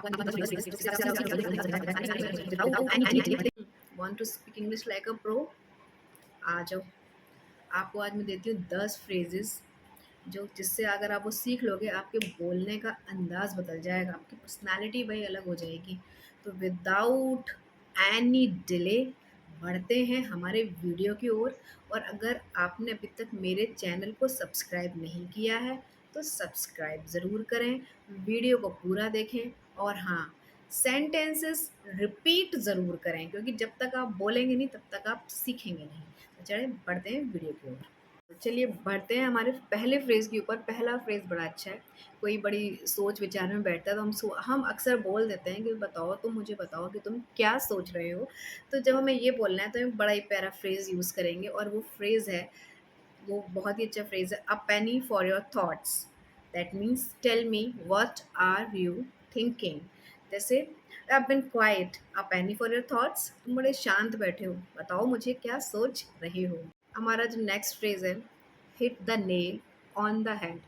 Want to speak English like a pro? आ जाओ। आपको आज मैं देती हूँ 10 फ्रेजेस जो जिससे अगर आप वो सीख लोगे आपके बोलने का अंदाज बदल जाएगा, आपकी पर्सनालिटी भाई अलग हो जाएगी। तो विदाउट एनी डिले बढ़ते हैं हमारे वीडियो की ओर। और अगर आपने अभी तक मेरे चैनल को सब्सक्राइब नहीं किया है तो सब्सक्राइब ज़रूर करें, वीडियो को पूरा देखें और हाँ, सेंटेंसेस रिपीट ज़रूर करें, क्योंकि जब तक आप बोलेंगे नहीं तब तक आप सीखेंगे नहीं। तो चलिए बढ़ते हैं वीडियो की ओर। चलिए बढ़ते हैं हमारे पहले फ्रेज़ के ऊपर। पहला फ्रेज़ बड़ा अच्छा है। कोई बड़ी सोच विचार में बैठता है तो हम अक्सर बोल देते हैं कि बताओ, तुम मुझे बताओ कि तुम क्या सोच रहे हो। तो जब हमें ये बोलना है तो हम बड़ा ही प्यारा फ्रेज़ यूज़ करेंगे और वो फ्रेज़ है, वो बहुत ही अच्छा फ्रेज़ है, a penny for your thoughts. That means tell me what are you thinking. जैसे I have been quiet, a penny for your thoughts, तुम बड़े शांत बैठे हो, बताओ मुझे क्या सोच रहे हो। हमारा जो नेक्स्ट फ्रेज है, hit the nail on the head.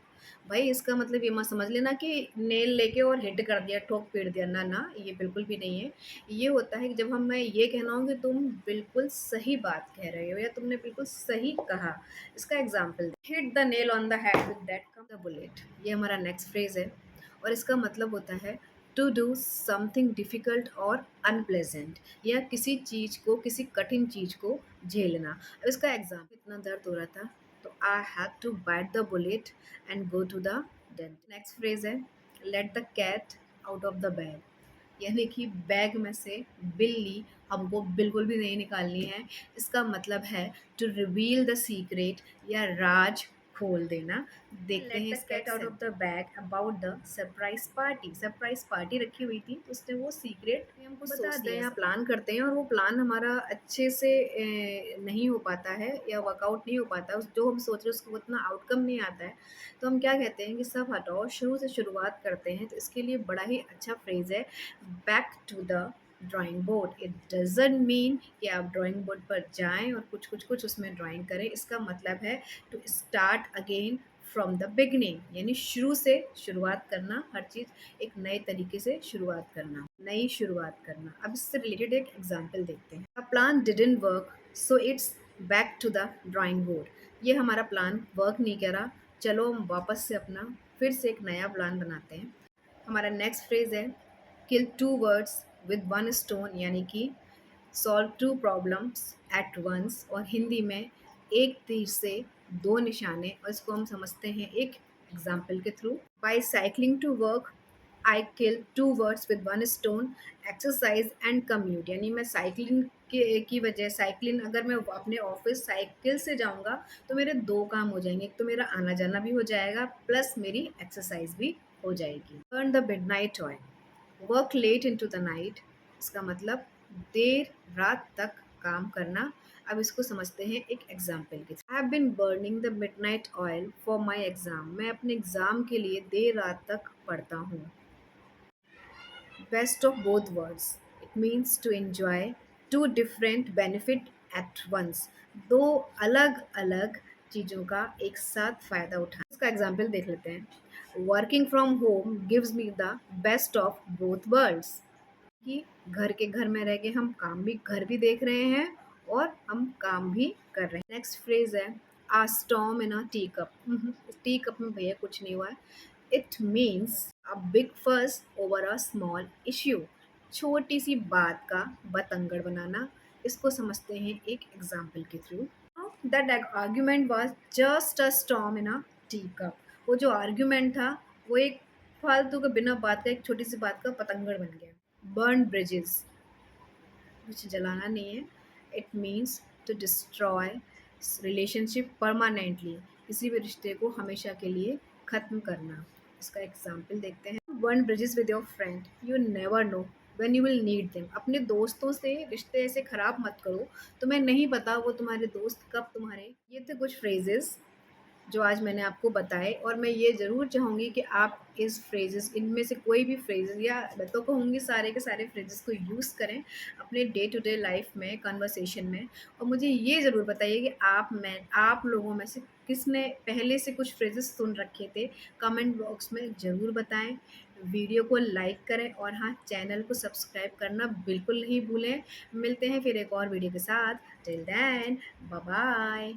भाई इसका मतलब ये मत समझ लेना कि नेल लेके और हिट कर दिया, ठोक पीट दिया, ना ना, ये बिल्कुल भी नहीं है। ये होता है कि जब हम मैं ये कहना हूँ कि तुम बिल्कुल सही बात कह रहे हो या तुमने बिल्कुल सही कहा। इसका example, hit the nail on the head with that come the bullet. ये हमारा नेक्स्ट फ्रेज है और इसका मतलब होता है टू डू समथिंग डिफ़िकल्ट और अनप्लेजेंट, या किसी चीज़ को, किसी कठिन चीज़ को झेलना। अब इसका एग्जाम्पल, इतना दर्द हो रहा था तो I had to bite the bullet and go to the dent. Next phrase है, let the cat out of the bag. यानी कि बैग में से बिल्ली हमको बिल्कुल भी नहीं निकालनी है। इसका मतलब है टू रिवील द सीक्रेट, या राज खोल देना। देखते हैं get out of the bag about the surprise party. Surprise party रखी हुई थी तो उसने वो सीक्रेट हमको बता दिया। यहाँ प्लान करते हैं और वो प्लान हमारा अच्छे से नहीं हो पाता है या वर्कआउट नहीं हो पाता, जो हम सोच रहे हैं उसको उतना आउटकम नहीं आता है। तो हम क्या कहते हैं कि सब हटाओ, शुरू से शुरुआत करते हैं। तो इसके लिए बड़ा ही अच्छा फ्रेज है, back to the drawing board. It doesn't mean कि आप ड्राइंग बोर्ड पर जाएं और कुछ उसमें ड्राइंग करें। इसका मतलब है to start again from the beginning, यानी शुरू से शुरुआत करना, हर चीज़ एक नए तरीके से शुरुआत करना, नई शुरुआत करना। अब इससे रिलेटेड एक एग्जाम्पल देखते हैं। A plan didn't work so it's back to the drawing board. ये हमारा प्लान वर्क नहीं करा, चलो हम वापस से अपना फिर से एक नया प्लान बनाते हैं। हमारा नेक्स्ट फ्रेज है, kill two words with one stone, यानी कि solve two problems at once, और हिंदी में एक तीर से दो निशाने। और इसको हम समझते हैं एक एग्जाम्पल के through. By cycling to work I kill two words with one stone, exercise and commute. यानी मैं साइकिलिंग की वजह, साइकिलिंग अगर मैं अपने ऑफिस साइकिल से जाऊंगा तो मेरे दो काम हो जाएंगे, एक तो मेरा आना जाना भी हो जाएगा प्लस मेरी एक्सरसाइज भी हो जाएगी। Burn the midnight oil, work late into the night. इसका मतलब देर रात तक काम करना। अब इसको समझते हैं एक एग्जाम्पल के। I have been burning the midnight oil for my exam. मैं अपने एग्जाम के लिए देर रात तक पढ़ता हूँ। Best of both words, it means to enjoy two different benefit at once. दो अलग अलग चीज़ों का एक साथ फ़ायदा उठाना। इसका एग्जाम्पल देख लेते हैं। Working from home gives me the best of both worlds, कि घर के घर में रह के हम काम भी, घर भी देख रहे हैं और हम काम भी कर रहे हैं। नेक्स्ट फ्रेज है, a storm in a tea cup. Tea cup में भैया कुछ नहीं हुआ है। It means a big fuss over a small issue. छोटी सी बात का बतंगड़ बनाना। इसको समझते हैं एक एग्जाम्पल के through. That argument was just a storm in a tea cup. वो जो आर्ग्यूमेंट था वो एक फालतू के बिना बात का, एक छोटी सी बात का पतंगड़ बन गया। बर्न ब्रिजेस, कुछ जलाना नहीं है। It means to destroy relationship permanently, किसी भी रिश्ते को हमेशा के लिए ख़त्म करना। इसका एग्जाम्पल देखते हैं। Burn bridges with your friend, you never know when you will need them. अपने दोस्तों से रिश्ते ऐसे ख़राब मत करो, तुम्हें नहीं पता वो तुम्हारे दोस्त कब तुम्हारे। ये थे कुछ फ्रेजेस जो आज मैंने आपको बताए, और मैं ये ज़रूर चाहूँगी कि आप इस फ्रेजेस, इनमें से कोई भी फ्रेजेस, या मैं तो कहूँगी सारे के सारे फ्रेजेस को यूज़ करें अपने डे टू डे लाइफ में, कन्वर्सेशन में। और मुझे ये ज़रूर बताइए कि आप लोगों में से किसने पहले से कुछ फ्रेजेस सुन रखे थे, कमेंट बॉक्स में ज़रूर बताएं। वीडियो को लाइक करें और हाँ, चैनल को सब्सक्राइब करना बिल्कुल नहीं भूलें। मिलते हैं फिर एक और वीडियो के साथ। Till then, bye bye.